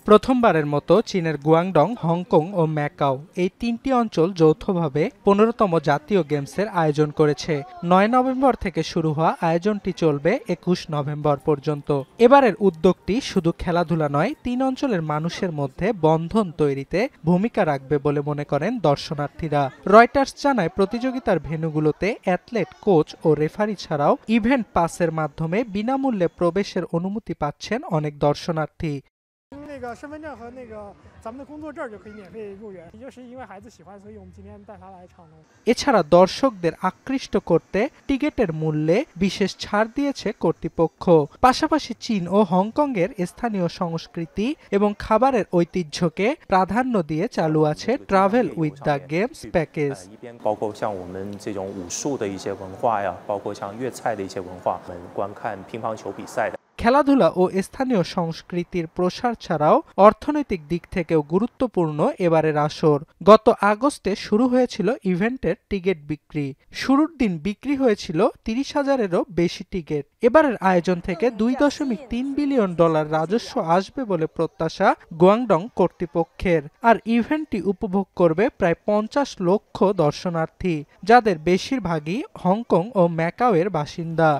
প্রথমবারের মতো চীনের গুয়াংডং, হংকং ও ম্যাকাও এই তিনটি অঞ্চল যৌথভাবে ১৫তম জাতীয় গেমসের আয়োজন করেছে। ৯ নভেম্বর থেকে শুরু হওয়া আয়োজনটি চলবে ২১ নভেম্বর পর্যন্ত। এবারের উদ্যোগটি শুধু খেলাধুলা নয়, তিন অঞ্চলের মানুষের মধ্যে বন্ধন তৈরিতে ভূমিকা রাখবে বলে মনে করেন দর্শনার্থীরা। রয়টার্স জানায়, প্রতিযোগিতার ভেন্যুগুলোতে অ্যাথলেট, কোচ ও রেফারি ছাড়াও ইভেন্ট পাসের মাধ্যমে বিনামূল্যে প্রবেশের অনুমতি পাচ্ছেন অনেক দর্শনার্থী।身份证和咱们的工作证就可以免费入园，就是因为孩子喜欢，所以我们今天带他来长隆。এছাড়া দর্শকদের আকৃষ্ট করতে টিকেটের মূল্যে বিশেষ ছাড় দিয়েছে কর্তৃপক্ষ। পাশাপাশি চীন ও হংকংয়ের স্থানীয় সংস্কৃতি এবং খাবারের ঐতিহ্যকে প্রাধান্য দিয়ে চালু আছে travel with the games package. 包括像我们这种武术的一些文化呀，包括像粤菜的一些文化，我们观看乒乓球比赛的。খেলাধুলা ও স্থানীয় সংস্কৃতির প্রসার ছাড়াও অর্থনৈতিক দিক থেকেও গুরুত্বপূর্ণ এবারের আসর। গত আগস্টে শুরু হয়েছিল ইভেন্টের টিকিট বিক্রি। শুরুর দিন বিক্রি হয়েছিল ৩০,০০০-এরও বেশি টিকিট। এবারের আয়োজন থেকে $২.৩ বিলিয়ন রাজস্ব আসবে বলে প্রত্যাশা গুয়াংডং কর্তৃপক্ষের। আর ইভেন্টটি উপভোগ করবে প্রায় ৫০ লক্ষ দর্শনার্থী, যাদের বেশিরভাগই হংকং ও ম্যাকাওয়ের বাসিন্দা।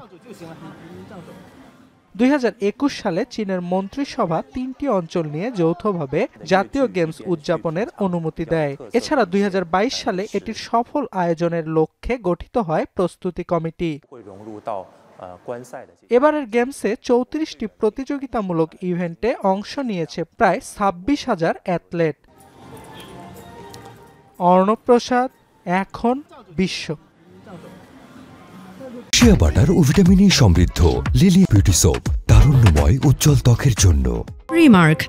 ২০২১ সালে চীনের মন্ত্রিসভা তিনটি অঞ্চল নিয়ে যৌথভাবে জাতীয় গেমস উদযাপনের অনুমতি দেয়। এছাড়া ২০২২ সালে এটির সফল আয়োজনের লক্ষ্যে গঠিত হয় প্রস্তুতি কমিটি। এবারের গেমসে ৩৪টি প্রতিযোগিতামূলক ইভেন্টে অংশ নিয়েছে প্রায় ২৬,০০০ অ্যাথলেট। অর্ণব প্রসাদ, এখন বিশ্ব। শিয়া বাটার ও ভিটামিন ই সমৃদ্ধ লিলি বিউটি সোপ, তারুণ্যময় উজ্জ্বল ত্বকের জন্য। রিমার্ক,